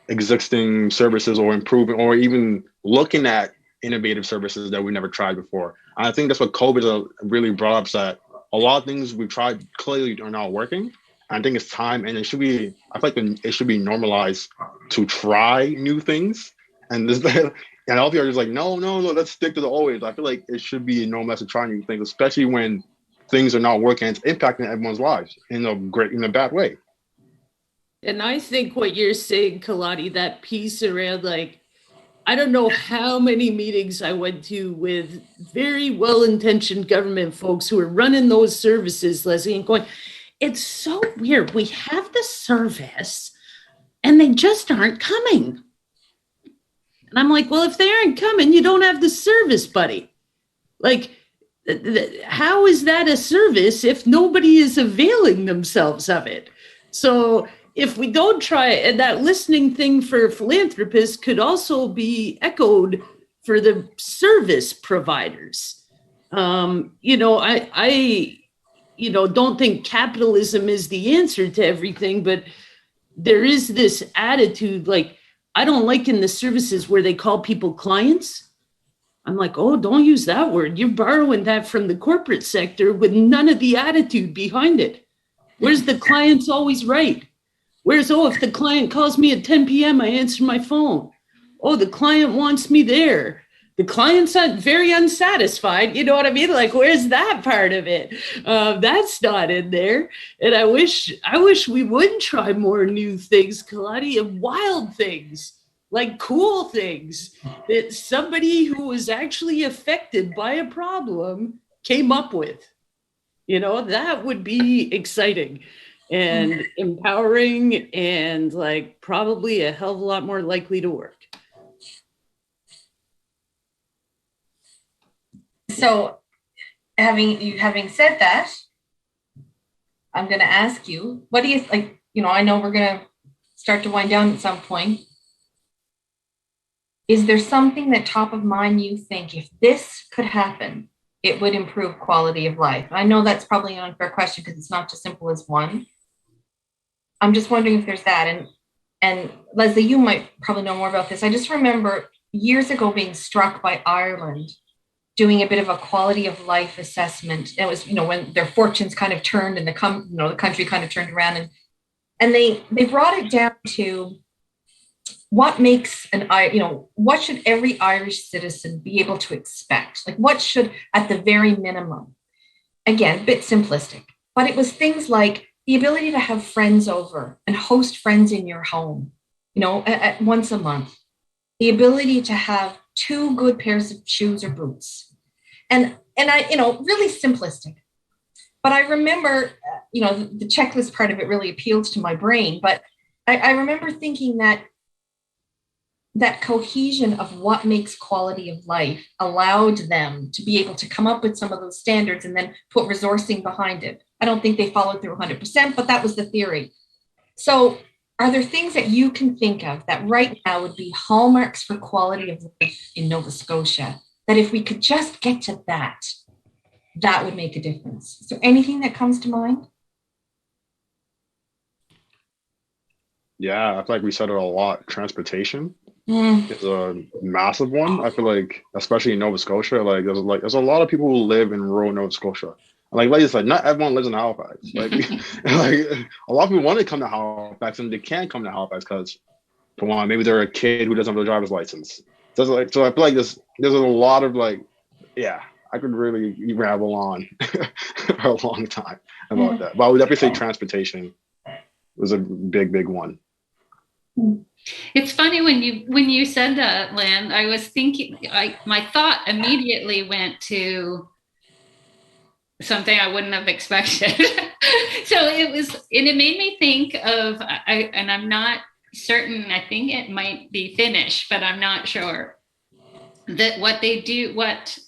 existing services or improving or even looking at innovative services that we never tried before. And I think that's what COVID really brought up, that a lot of things we've tried clearly are not working. I think it's time, and it should be. I feel like it should be normalized to try new things. And this, and all people are just like, no, no, no, let's stick to the old ways. I feel like it should be normalized to try new things, especially when things are not working. It's impacting everyone's lives in a bad way. And I think what you're saying, Kalani, that piece around like, I don't know how many meetings I went to with very well-intentioned government folks who are running those services, Leslie, and going, it's so weird. We have the service and they just aren't coming. And I'm like, well, if they aren't coming, you don't have the service, buddy. Like, how is that a service if nobody is availing themselves of it? So if we don't try it, and that listening thing for philanthropists could also be echoed for the service providers. I don't think capitalism is the answer to everything, but there is this attitude like, I don't like in the services where they call people clients. I'm like, oh, don't use that word. You're borrowing that from the corporate sector with none of the attitude behind it. Where's the client's always right? Where's, oh, if the client calls me at 10 p.m., I answer my phone. Oh, the client wants me there. The client's very unsatisfied. You know what I mean? Like, where's that part of it? That's not in there. And I wish we would try more new things, Kalani, and wild things, like cool things that somebody who was actually affected by a problem came up with. That would be exciting and empowering and like probably a hell of a lot more likely to work. So having said that, I'm going to ask you, what do you like, I know we're going to start to wind down at some point. Is there something that top of mind you think if this could happen, it would improve quality of life? I know that's probably an unfair question because it's not as simple as one. I'm just wondering if there's that. And Leslie, you might probably know more about this. I just remember years ago being struck by Ireland doing a bit of a quality of life assessment. It was, when their fortunes kind of turned and the country kind of turned around, and they brought it down to what makes what should every Irish citizen be able to expect? Like, what should, at the very minimum, again, a bit simplistic, but it was things like the ability to have friends over and host friends in your home, at once a month, the ability to have 2 good pairs of shoes or boots. And I, really simplistic. But I remember, the checklist part of it really appealed to my brain. But I remember thinking that cohesion of what makes quality of life allowed them to be able to come up with some of those standards and then put resourcing behind it. I don't think they followed through 100%, but that was the theory. So are there things that you can think of that right now would be hallmarks for quality of life in Nova Scotia, that if we could just get to that would make a difference? Is there anything that comes to mind? Yeah, I feel like we said it a lot. Transportation is a massive one. I feel like, especially in Nova Scotia, there's a lot of people who live in rural Nova Scotia. Like you said, not everyone lives in Halifax. Like a lot of people want to come to Halifax and they can't come to Halifax because, for one, maybe they're a kid who doesn't have a driver's license. So I feel like there's a lot of I could really ramble on for a long time about that. But I would definitely say transportation was a big one. It's funny when you said that, Lynn, I was thinking, my thought immediately went to something I wouldn't have expected. So it made me think of, and I'm not certain, I think it might be Finnish, but I'm not sure, that what they do, what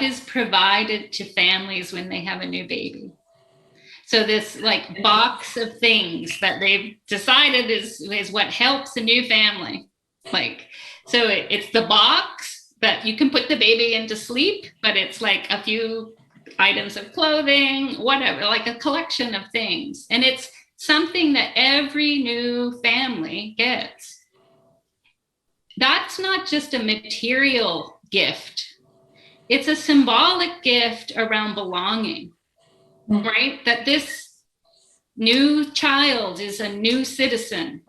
is provided to families when they have a new baby. So this box of things that they've decided is what helps a new family. So it's the box that you can put the baby into sleep, but it's a few items of clothing, whatever, a collection of things. And it's something that every new family gets. That's not just a material gift. It's a symbolic gift around belonging. Right? That this new child is a new citizen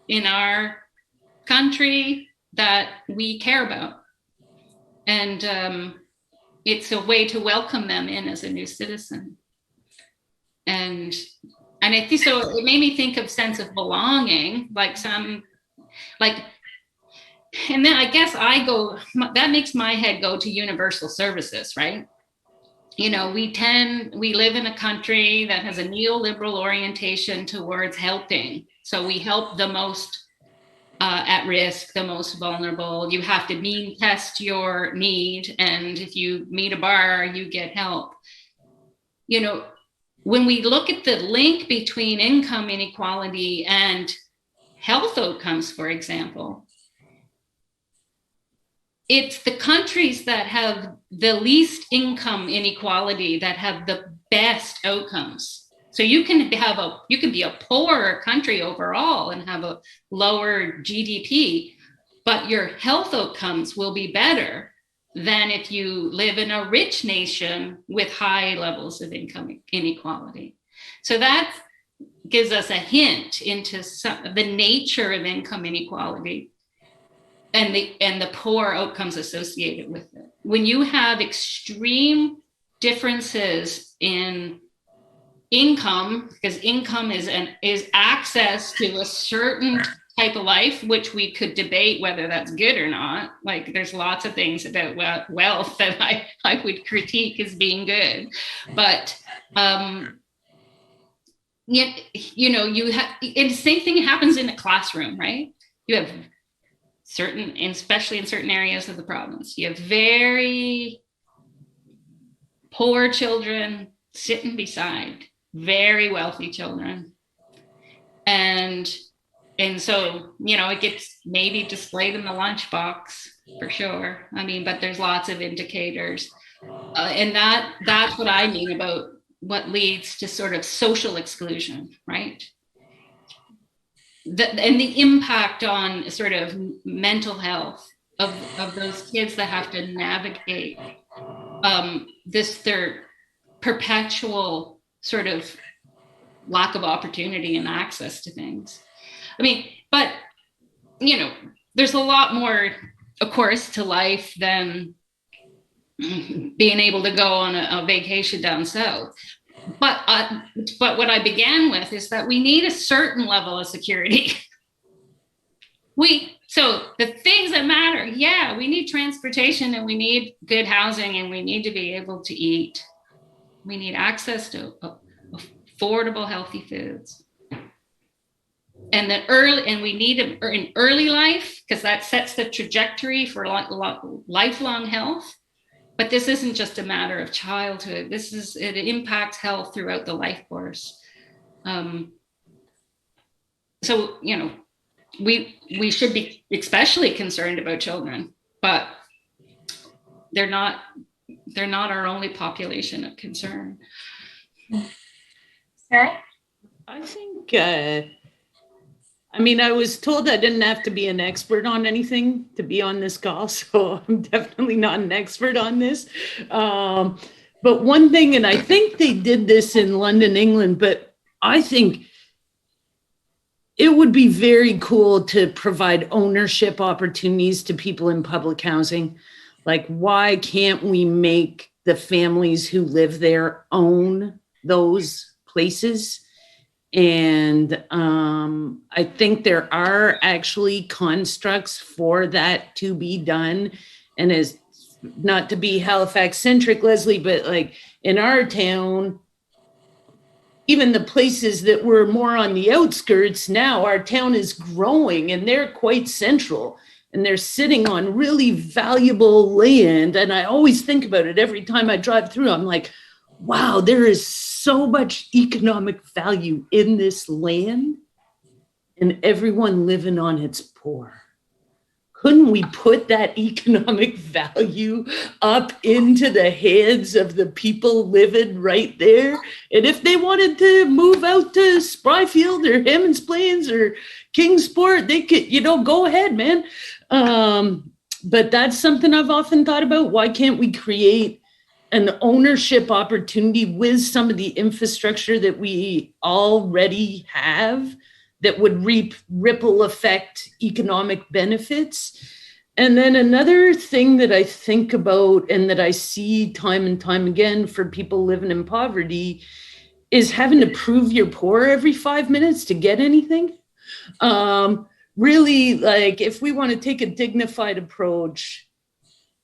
in our country that we care about. And it's a way to welcome them in as a new citizen. And I think so. It made me think of sense of belonging, and then I guess that makes my head go to universal services, right? We live in a country that has a neoliberal orientation towards helping. So we help the most at risk, the most vulnerable. You have to mean test your need. And if you meet a bar, you get help. When we look at the link between income inequality and health outcomes, for example, it's the countries that have the least income inequality that have the best outcomes. So you can be a poorer country overall and have a lower GDP, but your health outcomes will be better than if you live in a rich nation with high levels of income inequality. So that gives us a hint into the nature of income inequality and the poor outcomes associated with it. When you have extreme differences in income, because income is access to a certain type of life, which we could debate whether that's good or not. There's lots of things about wealth that I would critique as being good, but you have, and the same thing happens in a classroom, right? You have especially in certain areas of the province, you have very poor children sitting beside very wealthy children. And so, it gets maybe displayed in the lunchbox for sure. But there's lots of indicators. And that's what I mean about what leads to sort of social exclusion, right? And the impact on sort of mental health of those kids that have to navigate their perpetual sort of lack of opportunity and access to things. I mean, but, you know, there's a lot more, of course, to life than being able to go on a vacation down south. But what I began with is that we need a certain level of security. So the things that matter, yeah, we need transportation and we need good housing and we need to be able to eat. We need access to affordable, healthy foods. And we need them in early life, because that sets the trajectory for lifelong health. But this isn't just a matter of childhood. It impacts health throughout the life course. So, you know, we should be especially concerned about children, but they're not our only population of concern. Sarah? I think, I mean, I was told I didn't have to be an expert on anything to be on this call, so I'm definitely not an expert on this. But one thing, and I think they did this in London, England, but I think it would be very cool to provide ownership opportunities to people in public housing. Like, why can't we make the families who live there own those places? And I think there are actually constructs for that to be done. And as not to be Halifax centric, Leslie, but like in our town, even the places that were more on the outskirts, now our town is growing and they're quite central and they're sitting on really valuable land. And I always think about it every time I drive through. I'm like, wow, there is so much economic value in this land and everyone living on it's poor. Couldn't we put that economic value up into the heads of the people living right there? And if they wanted to move out to Spryfield or Hammond's Plains or Kingsport, they could, you know, go ahead, man. But that's something I've often thought about. Why can't we create an ownership opportunity with some of the infrastructure that we already have that would reap ripple effect economic benefits? And then another thing that I think about and that I see time and time again for people living in poverty is having to prove you're poor every 5 minutes to get anything. Really, like, if we want to take a dignified approach,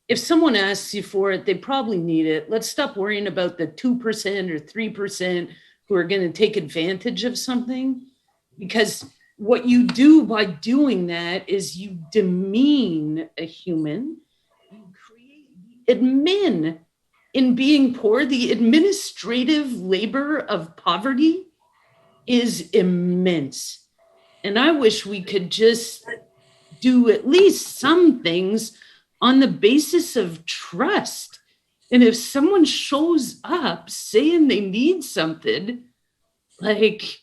if someone asks you for it, they probably need it. Let's stop worrying about the 2% or 3% who are going to take advantage of something. Because what you do by doing that is you demean a human, you create admin in being poor. The administrative labor of poverty is immense. And I wish we could just do at least some things on the basis of trust. And if someone shows up saying they need something, like,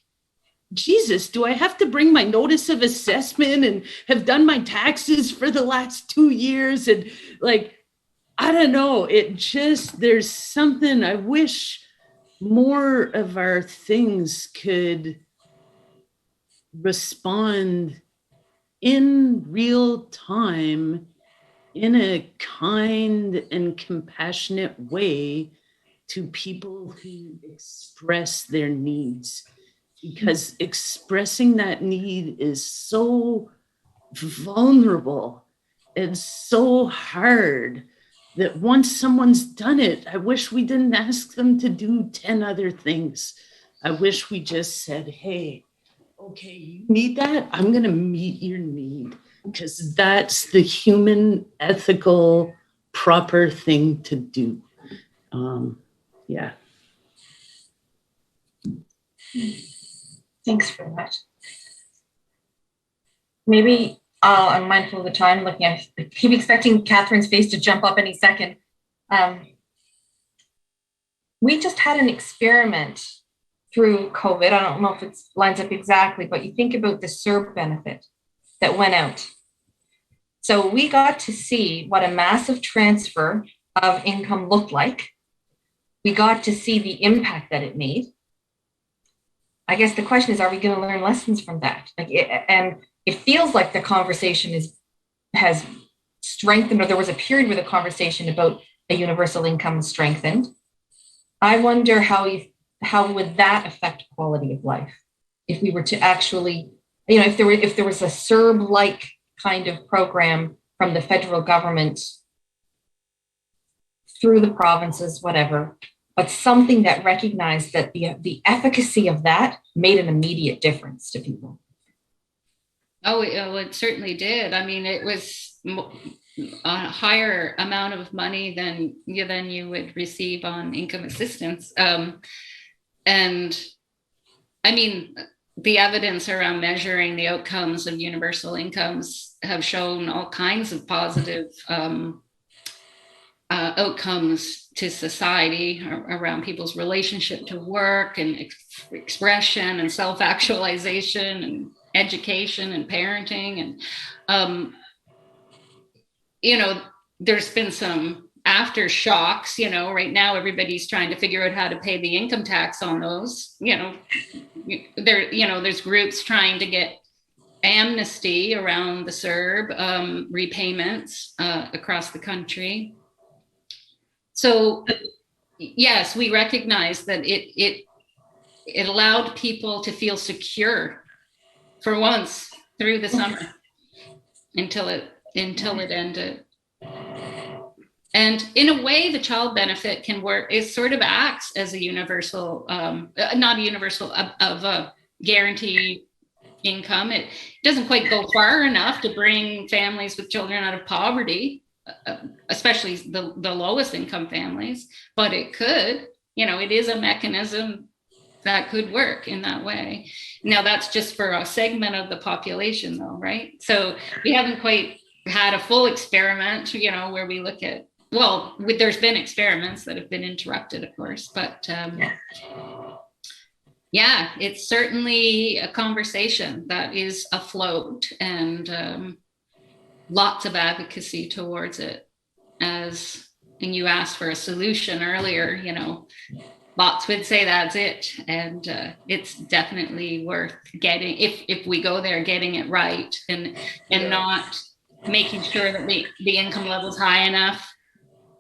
Jesus, do I have to bring my notice of assessment and have done my taxes for the last 2 years? And like, I don't know, there's something, I wish more of our things could respond in real time in a kind and compassionate way to people who express their needs. Because expressing that need is so vulnerable and so hard that once someone's done it, I wish we didn't ask them to do 10 other things. I wish we just said, hey, okay, you need that? I'm going to meet your need, because that's the human, ethical, proper thing to do. Yeah. Thanks very much. Maybe I'm mindful of the time. I keep expecting Catherine's face to jump up any second. We just had an experiment through COVID. I don't know if it lines up exactly, but you think about the CERB benefit that went out. So we got to see what a massive transfer of income looked like. We got to see the impact that it made. I guess the question is, are we going to learn lessons from that? And it feels like the conversation has strengthened, or there was a period where the conversation about a universal income strengthened. I wonder how would that affect quality of life if we were to actually, if there was a CERB-like kind of program from the federal government through the provinces, whatever, but something that recognized that the efficacy of that made an immediate difference to people. Oh, it certainly did. I mean, it was a higher amount of money than you would receive on income assistance. And I mean, the evidence around measuring the outcomes of universal incomes have shown all kinds of positive outcomes to society around people's relationship to work and expression and self-actualization and education and parenting. And there's been some aftershocks. Right now everybody's trying to figure out how to pay the income tax on those. There's groups trying to get amnesty around the CERB repayments across the country. So yes, we recognize that it allowed people to feel secure for once through the summer until it ended. And in a way, the child benefit can work. It sort of acts as a universal, not a universal, of a guaranteed income. It doesn't quite go far enough to bring families with children out of poverty, especially the lowest income families, but it could. It is a mechanism that could work in that way. Now that's just for a segment of the population though, right? So we haven't quite had a full experiment, where we look at, there's been experiments that have been interrupted, of course, but yeah, it's certainly a conversation that is afloat, and lots of advocacy towards it. And you asked for a solution earlier, lots would say that's it. And it's definitely worth getting, if we go there, getting it right, and not making sure that the income level is high enough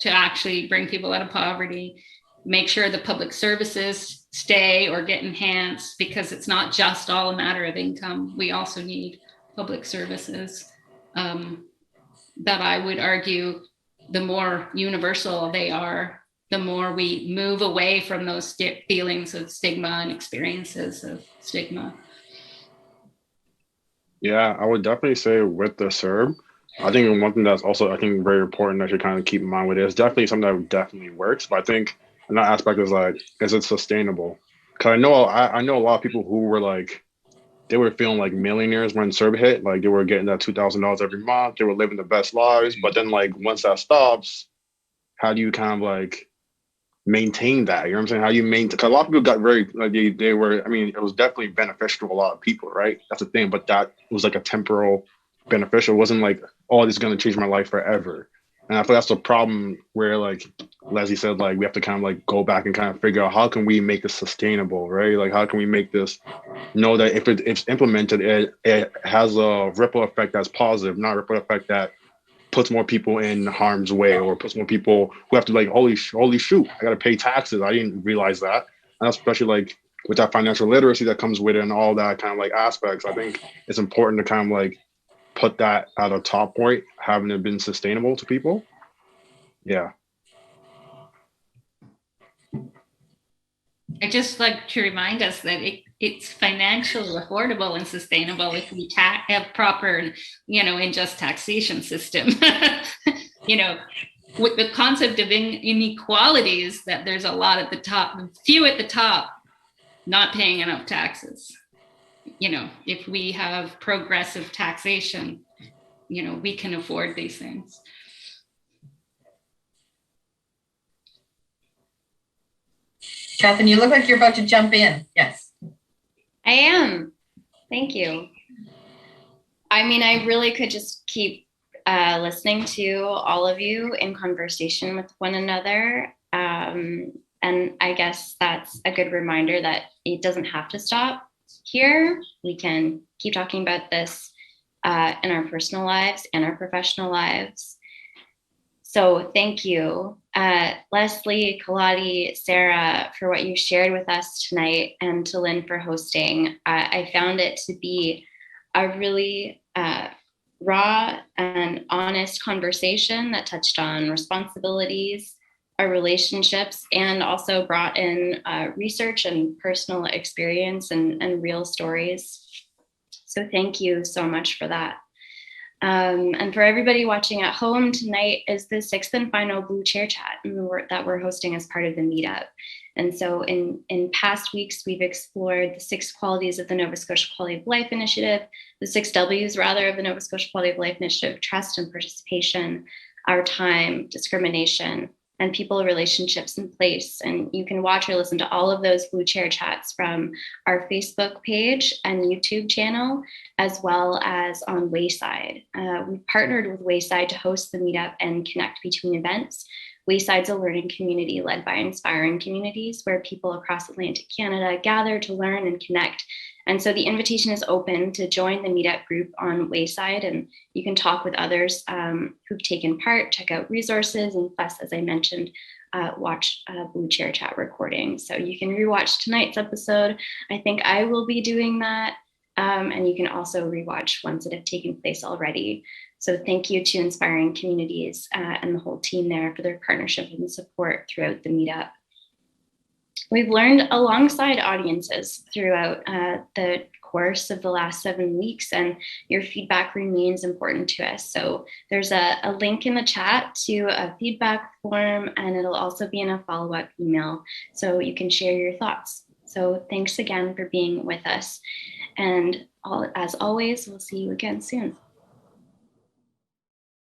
to actually bring people out of poverty. Make sure the public services stay or get enhanced, because it's not just all a matter of income. We also need public services that I would argue the more universal they are, the more we move away from those feelings of stigma and experiences of stigma. Yeah, I would definitely say with the CERB, I think one thing that's also, very important that you kind of keep in mind with it is definitely something that definitely works. But I think another aspect is is it sustainable? Because I know a lot of people who were they were feeling like millionaires when CERB hit. They were getting that $2,000 every month. They were living the best lives. But then once that stops, how do you kind of maintain that? You know what I'm saying? How you maintain? Because a lot of people got very they were. I mean, it was definitely beneficial to a lot of people, right? That's the thing. But that was a temporal beneficial. It wasn't oh, this is going to change my life forever. And I feel that's the problem where Leslie said, we have to kind of go back and kind of figure out how can we make this sustainable, right? How can we make this know that if it's implemented, it has a ripple effect that's positive, not a ripple effect that puts more people in harm's way, or puts more people who have to holy shoot, I got to pay taxes. I didn't realize that. And especially with that financial literacy that comes with it and all that kind of aspects, I think it's important to kind of put that at a top point, having it been sustainable to people. Yeah. I just like to remind us that it's financially affordable and sustainable if we have proper, and just taxation system. With the concept of inequality is that there's a lot at the top, few at the top, not paying enough taxes. If we have progressive taxation, we can afford these things. Catherine, you look like you're about to jump in. Yes. I am. Thank you. I mean, I really could just keep listening to all of you in conversation with one another. And I guess that's a good reminder that it doesn't have to stop here. We can keep talking about this in our personal lives and our professional lives. So thank you, Leslie, Kaladi, Sarah, for what you shared with us tonight, and to Lynn for hosting. I found it to be a really raw and honest conversation that touched on responsibilities, our relationships, and also brought in research and personal experience and real stories. So thank you so much for that. And for everybody watching at home, tonight is the 6th and final Blue Chair Chat that we're hosting as part of the meetup. And so in past weeks, we've explored the 6 qualities of the Nova Scotia Quality of Life Initiative, the 6 W's rather of the Nova Scotia Quality of Life Initiative: trust and participation, our time, discrimination, and people relationships in place. And you can watch or listen to all of those Blue Chair Chats from our Facebook page and YouTube channel, as well as on Wayside. We've partnered with Wayside to host the meetup and connect between events. Wayside's a learning community led by inspiring communities where people across Atlantic Canada gather to learn and connect. And so the invitation is open to join the meetup group on Wayside, and you can talk with others who've taken part, check out resources, and plus, as I mentioned, watch Blue Chair Chat recordings. So you can rewatch tonight's episode. I think I will be doing that. And you can also rewatch ones that have taken place already. So thank you to Inspiring Communities and the whole team there for their partnership and support throughout the meetup. We've learned alongside audiences throughout the course of the last 7 weeks, and your feedback remains important to us. So there's a link in the chat to a feedback form, and it'll also be in a follow-up email so you can share your thoughts. So thanks again for being with us. And as always, we'll see you again soon.